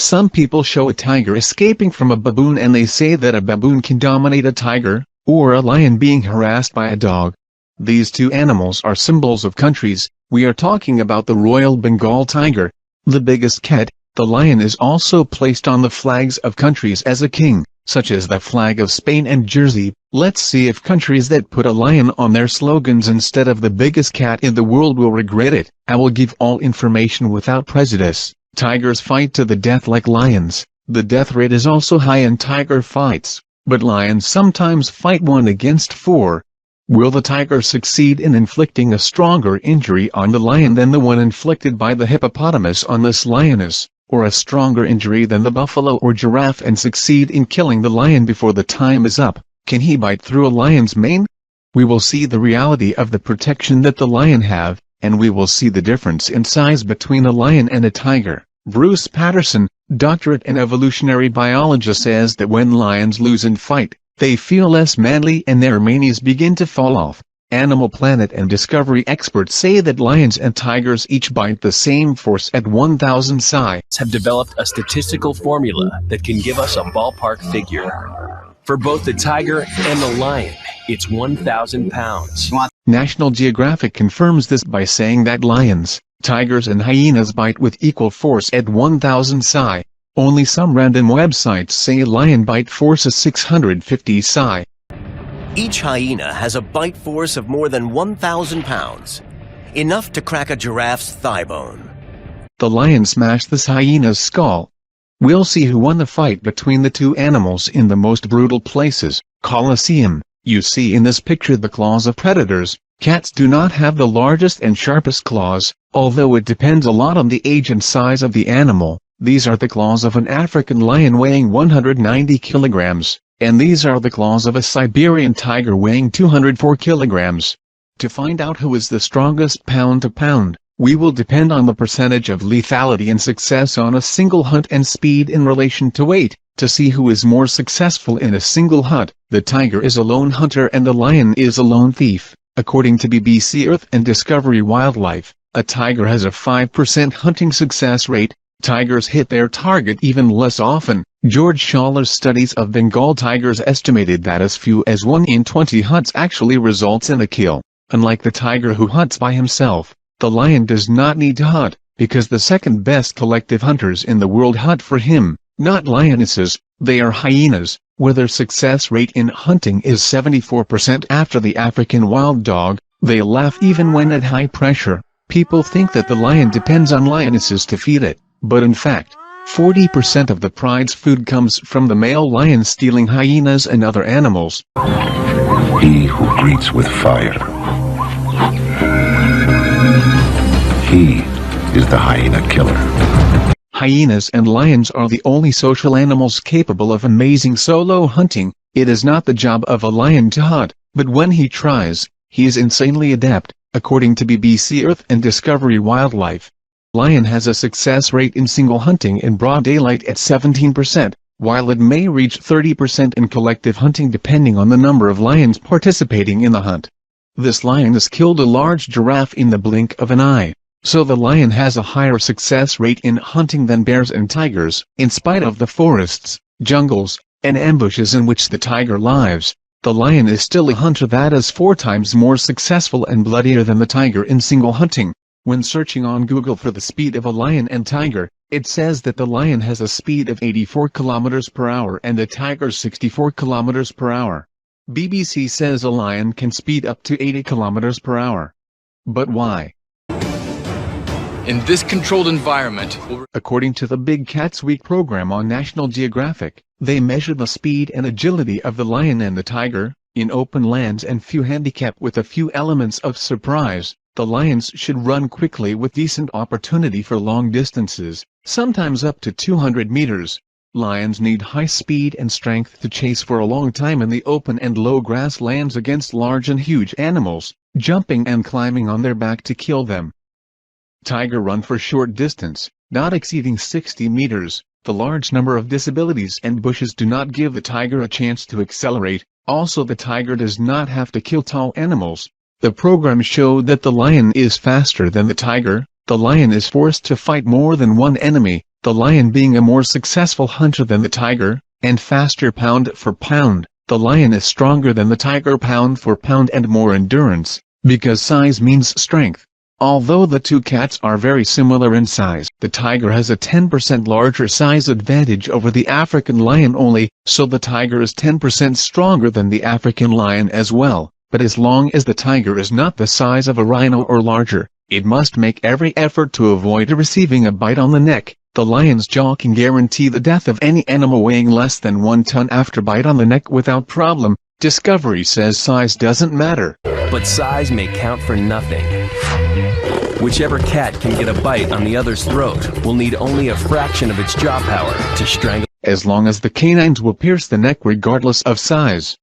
Some people show a tiger escaping from a baboon and they say that a baboon can dominate a tiger, or a lion being harassed by a dog. These two animals are symbols of countries. We are talking about the Royal Bengal tiger, the biggest cat. The lion is also placed on the flags of countries as a king, such as the flag of Spain and Jersey. Let's see if countries that put a lion on their slogans instead of the biggest cat in the world will regret it. I will give all information without prejudice. Tigers fight to the death like lions. The death rate is also high in tiger fights, but lions sometimes fight 1 against 4. Will the tiger succeed in inflicting a stronger injury on the lion than the one inflicted by the hippopotamus on this lioness, or a stronger injury than the buffalo or giraffe and succeed in killing the lion before the time is up? Can he bite through a lion's mane? We will see the reality of the protection that the lion have, and we will see the difference in size between a lion and a tiger. Bruce Patterson, doctorate in evolutionary biology, says that when lions lose in fight, they feel less manly and their manes begin to fall off. Animal Planet and Discovery experts say that lions and tigers each bite the same force at 1,000 psi. Have developed a statistical formula that can give us a ballpark figure. For both the tiger and the lion, it's 1,000 pounds. National Geographic confirms this by saying that lions, tigers and hyenas bite with equal force at 1,000 psi. Only some random websites say lion bite force is 650 psi. Each hyena has a bite force of more than 1,000 pounds, enough to crack a giraffe's thigh bone. The lion smashed this hyena's skull. We'll see who won the fight between the two animals in the most brutal places. Colosseum. You see in this picture the claws of predators. Cats do not have the largest and sharpest claws, although it depends a lot on the age and size of the animal. These are the claws of an African lion weighing 190 kilograms, and these are the claws of a Siberian tiger weighing 204 kilograms. To find out who is the strongest pound to pound, we will depend on the percentage of lethality and success on a single hunt and speed in relation to weight. To see who is more successful in a single hunt, the tiger is a lone hunter and the lion is a lone thief. According to BBC Earth and Discovery Wildlife, a tiger has a 5% hunting success rate. Tigers hit their target even less often. George Schaller's studies of Bengal tigers estimated that as few as 1 in 20 hunts actually results in a kill. Unlike the tiger who hunts by himself, the lion does not need to hunt, because the second best collective hunters in the world hunt for him, not lionesses. They are hyenas, where their success rate in hunting is 74%. After the African wild dog, they laugh even when at high pressure. People think that the lion depends on lionesses to feed it. But in fact, 40% of the pride's food comes from the male lion stealing hyenas and other animals. He who greets with fire. He is the hyena killer. Hyenas and lions are the only social animals capable of amazing solo hunting. It is not the job of a lion to hunt, but when he tries, he is insanely adept, according to BBC Earth and Discovery Wildlife. Lion has a success rate in single hunting in broad daylight at 17%, while it may reach 30% in collective hunting depending on the number of lions participating in the hunt. This lion has killed a large giraffe in the blink of an eye, so the lion has a higher success rate in hunting than bears and tigers. In spite of the forests, jungles, and ambushes in which the tiger lives, the lion is still a hunter that is 4 times more successful and bloodier than the tiger in single hunting. When searching on Google for the speed of a lion and tiger, it says that the lion has a speed of 84 km per hour and the tiger 64 km per hour. BBC says a lion can speed up to 80 km per hour. But why? In this controlled environment, according to the Big Cats Week program on National Geographic, they measure the speed and agility of the lion and the tiger. In open lands and few handicapped with a few elements of surprise, the lions should run quickly with decent opportunity for long distances, sometimes up to 200 meters. Lions need high speed and strength to chase for a long time in the open and low grass lands against large and huge animals, jumping and climbing on their back to kill them. Tiger run for short distance, not exceeding 60 meters. The large number of disabilities and bushes do not give the tiger a chance to accelerate. Also, the tiger does not have to kill tall animals. The program showed that the lion is faster than the tiger. The lion is forced to fight more than one enemy, the lion being a more successful hunter than the tiger, and faster pound for pound. The lion is stronger than the tiger pound for pound and more endurance, because size means strength. Although the two cats are very similar in size, the tiger has a 10% larger size advantage over the African lion only, so the tiger is 10% stronger than the African lion as well. But as long as the tiger is not the size of a rhino or larger, it must make every effort to avoid receiving a bite on the neck. The lion's jaw can guarantee the death of any animal weighing less than 1 ton after bite on the neck without problem. Discovery says size doesn't matter. But size may count for nothing. Whichever cat can get a bite on the other's throat will need only a fraction of its jaw power to strangle. As long as the canines will pierce the neck regardless of size.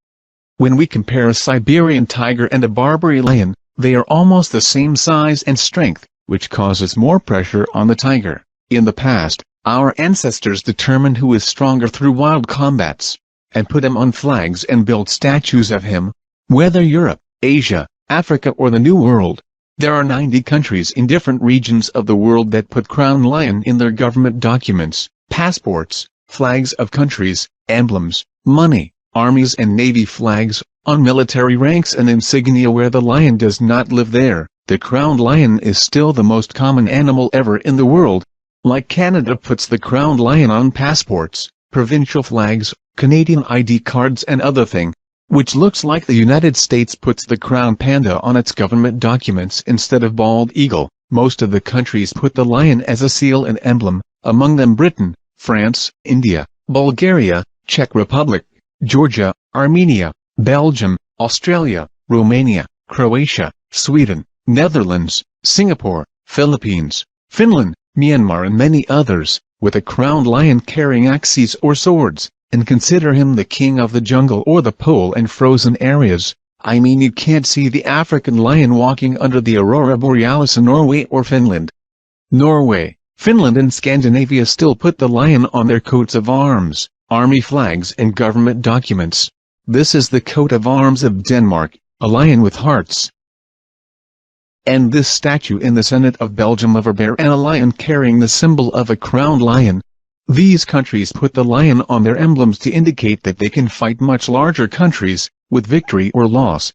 When we compare a Siberian tiger and a Barbary lion, they are almost the same size and strength, which causes more pressure on the tiger. In the past, our ancestors determined who is stronger through wild combats, and put him on flags and built statues of him. Whether Europe, Asia, Africa or the New World, there are 90 countries in different regions of the world that put crown lion in their government documents, passports, flags of countries, emblems, money, armies and navy flags, on military ranks and insignia. Where the lion does not live there, the crowned lion is still the most common animal ever in the world. Like Canada puts the crowned lion on passports, provincial flags, Canadian ID cards and other thing, which looks like the United States puts the crowned panda on its government documents instead of bald eagle. Most of the countries put the lion as a seal and emblem, among them Britain, France, India, Bulgaria, Czech Republic, Georgia, Armenia, Belgium, Australia, Romania, Croatia, Sweden, Netherlands, Singapore, Philippines, Finland, Myanmar and many others, with a crowned lion carrying axes or swords, and consider him the king of the jungle or the pole and frozen areas. I mean, you can't see the African lion walking under the aurora borealis in Norway or Finland. Norway, Finland and Scandinavia still put the lion on their coats of arms, army flags and government documents. This is the coat of arms of Denmark, a lion with hearts. And this statue in the Senate of Belgium of a bear and a lion carrying the symbol of a crowned lion. These countries put the lion on their emblems to indicate that they can fight much larger countries, with victory or loss.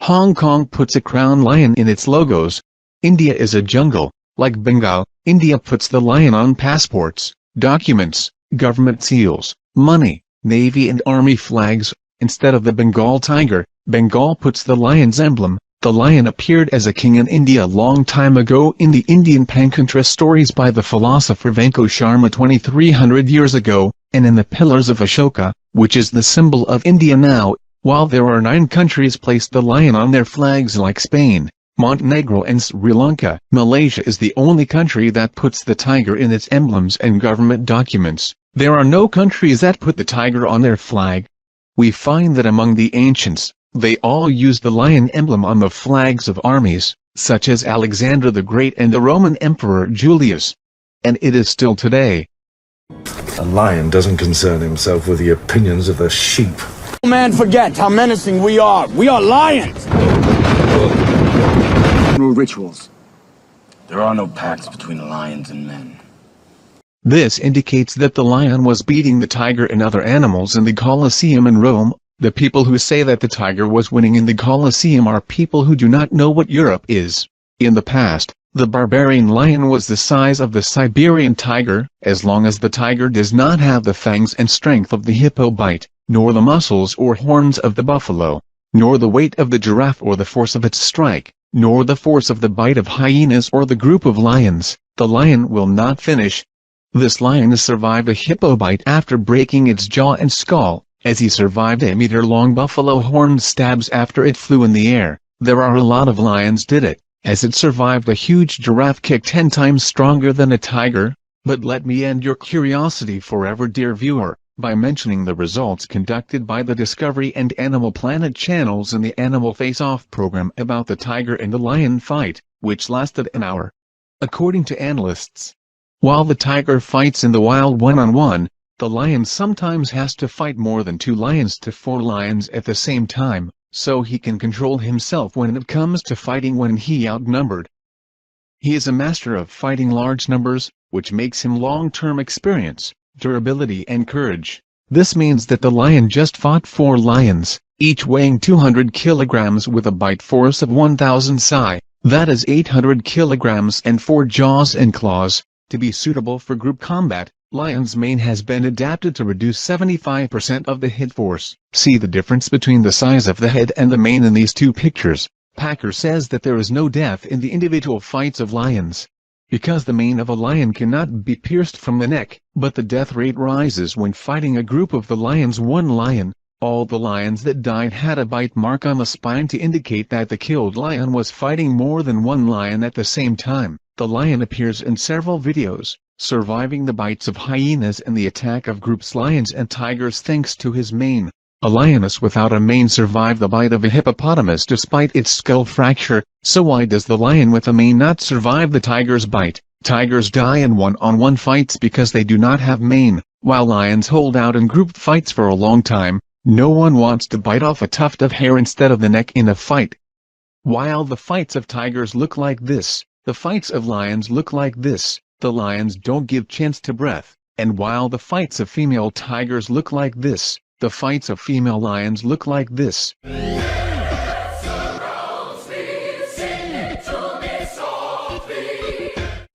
Hong Kong puts a crowned lion in its logos. India is a jungle, like Bengal. India puts the lion on passports, documents, government seals, money, navy and army flags, instead of the Bengal tiger. Bengal puts the lion's emblem. The lion appeared as a king in India a long time ago in the Indian Panchtantra stories by the philosopher Venko Sharma 2300 years ago, and in the Pillars of Ashoka, which is the symbol of India now, while there are 9 countries placed the lion on their flags like Spain, Montenegro and Sri Lanka. Malaysia is the only country that puts the tiger in its emblems and government documents. There are no countries that put the tiger on their flag. We find that among the ancients, they all used the lion emblem on the flags of armies, such as Alexander the Great and the Roman Emperor Julius. And it is still today. A lion doesn't concern himself with the opinions of the sheep. Man, forget how menacing we are. We are lions! No rituals. There are no pacts between lions and men. This indicates that the lion was beating the tiger and other animals in the Colosseum in Rome. The people who say that the tiger was winning in the Colosseum are people who do not know what Europe is. In the past, the barbarian lion was the size of the Siberian tiger. As long as the tiger does not have the fangs and strength of the hippo bite, nor the muscles or horns of the buffalo, nor the weight of the giraffe or the force of its strike, nor the force of the bite of hyenas or the group of lions, the lion will not finish. This lion has survived a hippo bite after breaking its jaw and skull, as he survived a meter-long buffalo horn stabs after it flew in the air. There are a lot of lions did it, as it survived a huge giraffe kick 10 times stronger than a tiger. But let me end your curiosity forever, dear viewer, by mentioning the results conducted by the Discovery and Animal Planet channels in the Animal Face-Off program about the tiger and the lion fight, which lasted an hour. According to analysts, while the tiger fights in the wild one-on-one, the lion sometimes has to fight more than 2 lions to 4 lions at the same time, so he can control himself when it comes to fighting when he outnumbered. He is a master of fighting large numbers, which makes him long-term experience, durability and courage. This means that the lion just fought 4 lions, each weighing 200 kilograms with a bite force of 1000 psi, that is 800 kilograms, and 4 jaws and claws. To be suitable for group combat, lion's mane has been adapted to reduce 75% of the hit force. See the difference between the size of the head and the mane in these two pictures. Packer says that there is no death in the individual fights of lions, because the mane of a lion cannot be pierced from the neck, but the death rate rises when fighting a group of the lions. One lion. All the lions that died had a bite mark on the spine to indicate that the killed lion was fighting more than one lion at the same time. The lion appears in several videos, surviving the bites of hyenas and the attack of groups lions and tigers thanks to his mane. A lioness without a mane survived the bite of a hippopotamus despite its skull fracture, so why does the lion with a mane not survive the tiger's bite? Tigers die in one-on-one fights because they do not have mane, while lions hold out in group fights for a long time. No one wants to bite off a tuft of hair instead of the neck in a fight. While the fights of tigers look like this, the fights of lions look like this. The lions don't give chance to breath, and while the fights of female tigers look like this, the fights of female lions look like this.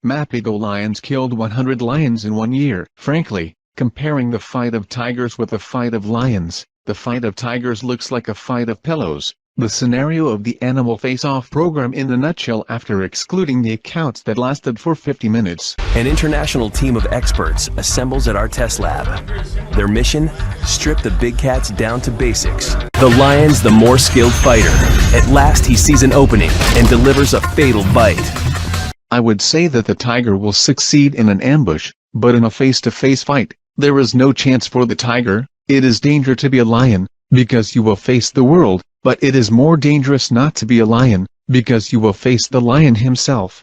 Mapigo lions killed 100 lions in 1 year. Frankly, comparing the fight of tigers with the fight of lions, the fight of tigers looks like a fight of pillows. The scenario of the Animal Face-Off program in a nutshell after excluding the accounts that lasted for 50 minutes. An international team of experts assembles at our test lab. Their mission? Strip the big cats down to basics. The lion's the more skilled fighter. At last he sees an opening and delivers a fatal bite. I would say that the tiger will succeed in an ambush, but in a face-to-face fight, there is no chance for the tiger. It is dangerous to be a lion, because you will face the world, but it is more dangerous not to be a lion, because you will face the lion himself.